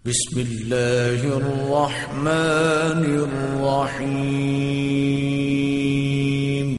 बिस्मिल्लाहिर्रहमानिर्रहीम।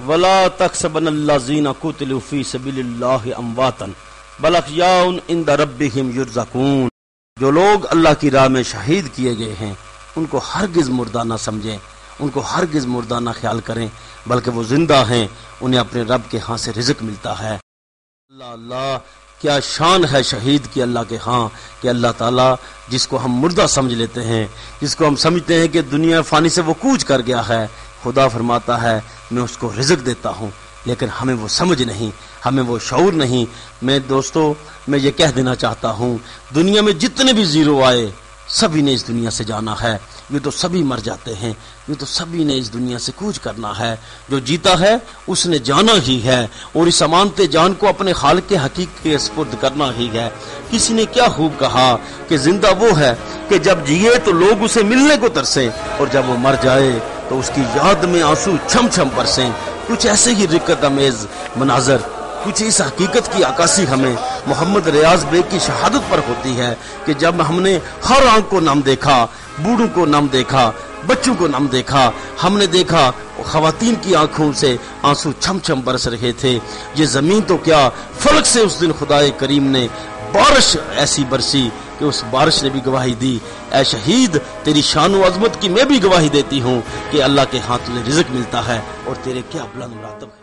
वला तहसबन्नल्लज़ीना कुतिलू फी सबीलिल्लाहि अमवातन बल अहयाउन इंद रब्बिहिम युरज़क़ून। जो लोग अल्लाह की राह में शहीद किए गए हैं उनको हरगिज मुर्दा ना समझें, उनको हरगिज मुर्दा ना ख्याल करें, बल्कि वो जिंदा हैं, उन्हें अपने रब के हाथ से रिज़्क मिलता है। अल्लाह अल्लाह, क्या शान है शहीद की अल्लाह के हाँ कि अल्लाह ताला जिसको हम मुर्दा समझ लेते हैं, जिसको हम समझते हैं कि दुनिया फानी से वो कूच कर गया है, खुदा फरमाता है मैं उसको रिज़्क देता हूँ, लेकिन हमें वो समझ नहीं, हमें वो शऊर नहीं। मैं दोस्तों मैं ये कह देना चाहता हूँ, दुनिया में जितने भी जीरो आए सभी ने इस दुनिया से जाना है, ये तो सभी मर जाते हैं, ये तो सभी ने इस दुनिया से कूच करना है। जो जीता है उसने जाना ही है और इस अमानते जान को अपने खालिक के हकीक के सुपुर्द करना ही है। किसी ने क्या खूब कहा कि जिंदा वो है कि जब जिए तो लोग उसे मिलने को तरसे और जब वो मर जाए तो उसकी याद में आंसू छम छम बरसें। कुछ ऐसे ही रिक्कत अमेज मनाजर, कुछ इस हकीकत की अक्कासी हमें मोहम्मद रियाज बेग की शहादत पर होती है कि जब हमने हर आंख को नम देखा, बूढ़ों को नम देखा, बच्चों को नम देखा, हमने देखा खवातीन की आंखों से आंसू छम छम बरस रहे थे। ये जमीन तो क्या फलक से उस दिन खुदाए करीम ने बारिश ऐसी बरसी कि उस बारिश ने भी गवाही दी। ऐ शहीद, तेरी शान व अजमत की मैं भी गवाही देती हूँ कि अल्लाह के हाथ तुझे रिज़्क मिलता है और तेरे क्या बुलंद मुरातब है।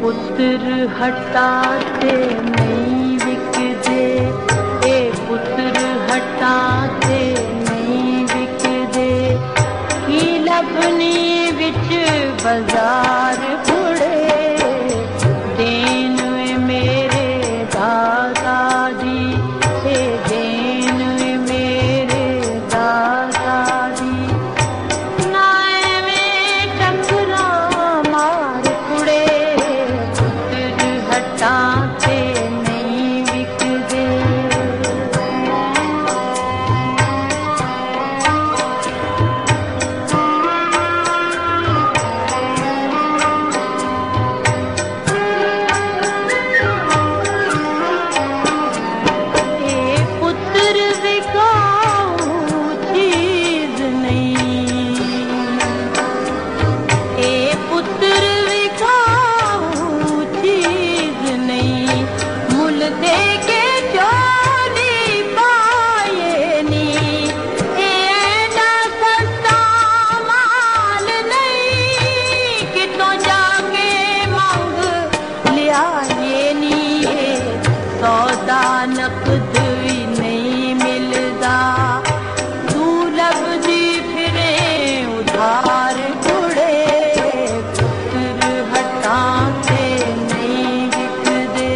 पुत्र हटाते नहीं विकदे, ए पुत्र हटाते नहीं विकदे, की लबनी विच बाजार कुड़े, देन मेरे दादा दी, ए देन मेरे दादा दी, नाए में टकरा मार कुड़े, हटाते नहीं विकदे। पुत्र बिकाऊ चीज नहीं, ए पुत्र बिकाऊ चीज नहीं, मुल दे के चोली पाए नी, एना सस्ता माल नहीं कि तो जाके मांग लिया ये नी, सौदा नकद भी नहीं मिलदा, तू लबदी फिरे उधार कुड़े, पुत्र हटाते नहीं विकदे।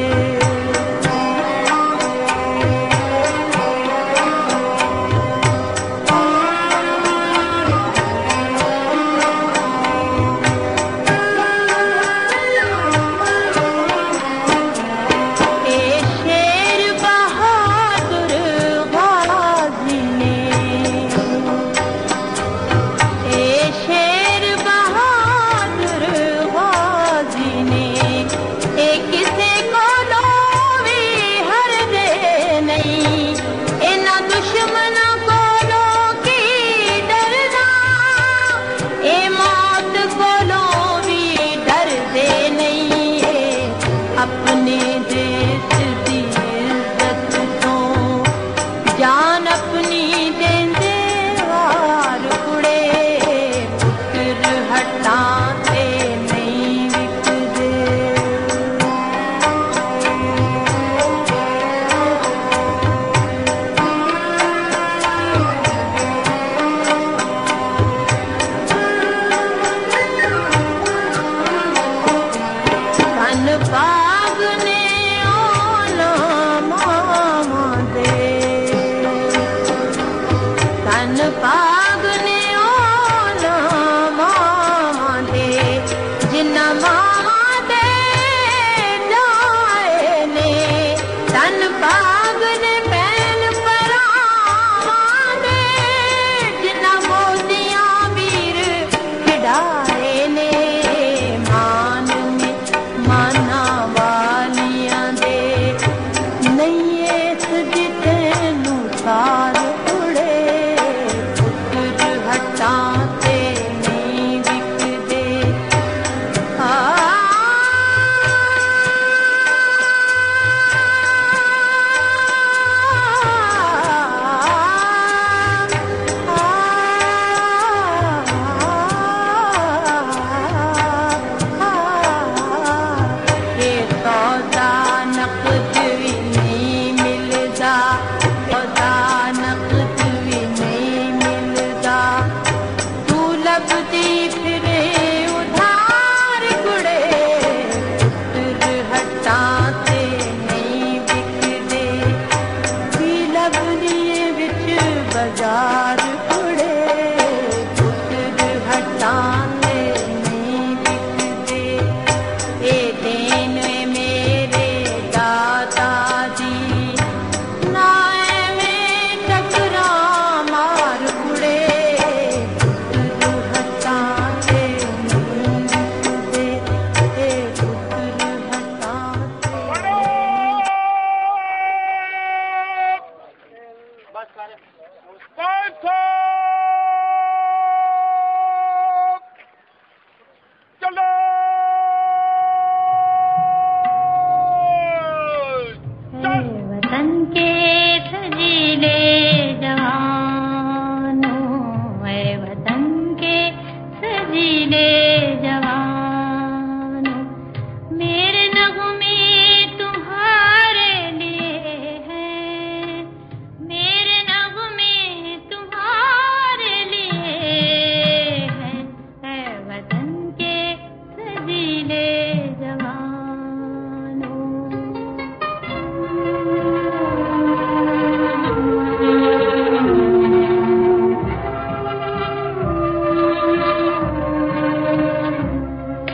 ए शेर बहादुर गाजी ने, ए शेर बहादुर गाजी ने, ए किसे को लोवी हर दे नहीं, इना दुश्मन को लो की डरना, ए मौत को लोवी डर दे नहीं, अपने देश दी इज्जत तो जान अपनी देंदे वार कुड़े। तन पागने ओना मां दे जिन्ना मां दे जाए ने तन पागने पैन परावां दे जिन्ना मोतियां वीर खिडाए ने मान में माना वालियां दे नैये सजदे नू सार उड़े पुत्र हटां ते नहीं विकदे ये सौदा नकद भी नहीं मिलदा सौदा नकद भी नहीं मिलदा तू लभदी फिरे उधार कुड़े पुत्र हटां ते नहीं विकदे भी लभदी विच बाजार कुड़े पुत्र हटां ते नहीं विकदे ए देन मेरे दाता जी नाए में टकरा मार कुड़े पुत्र हटां ते नहीं विकदे ए पुत्र हटां ते वतन के सजीले जवानों वतन के सजीले जवानों मेरे नगमे तुम्हारे लिए हैं मेरे नगमे तुम्हारे लिए हैं वतन के सजीले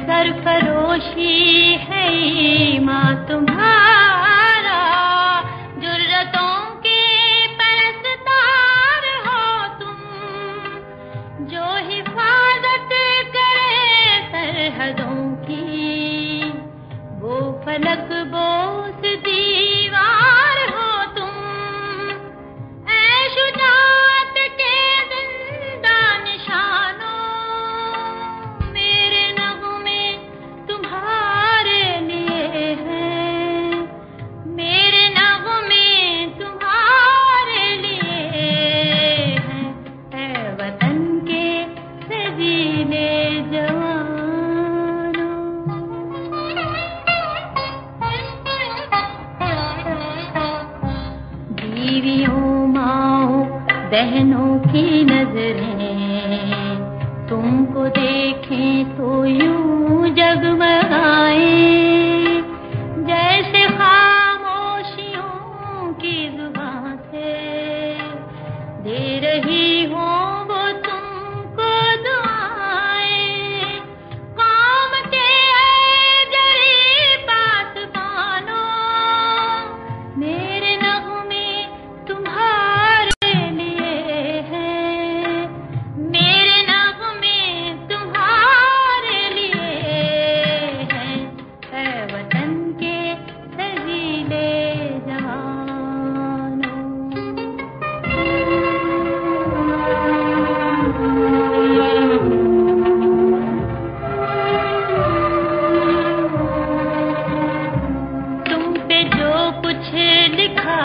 सरफरोशी है माँ तुम्हारा जुर्रतों के परस्तार हो तुम जो हिफाजत करे सरहदों की वो फलक बोस दीवार हो तुम ऐ शुजाअत के जिंदा निशानों मेरे नगमे तुम्हारे लिए हैं मेरे नगमे तुम्हारे लिए हैं ऐ वतन के सजीले बीवियों माओ बहनों की नजरें तुमको देखें तो यूं जगमगाए जैसे खामोशियों की जुबान से दे रही हो वो तुमको दुआएं काम के जरी बात मानो मेरे नगमे तुम्हारे लिए हैं मेरे नगमे तुम्हारे लिए हैं ऐ वतन के सजीले तुम पे जो कुछ लिखा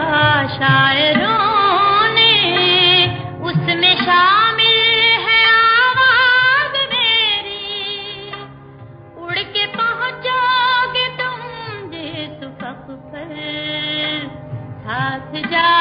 शायरों ने उसमें शामिल है आवाज मेरी उड़ के पहुंचोगे तुम जिस वक्त पर साथ जा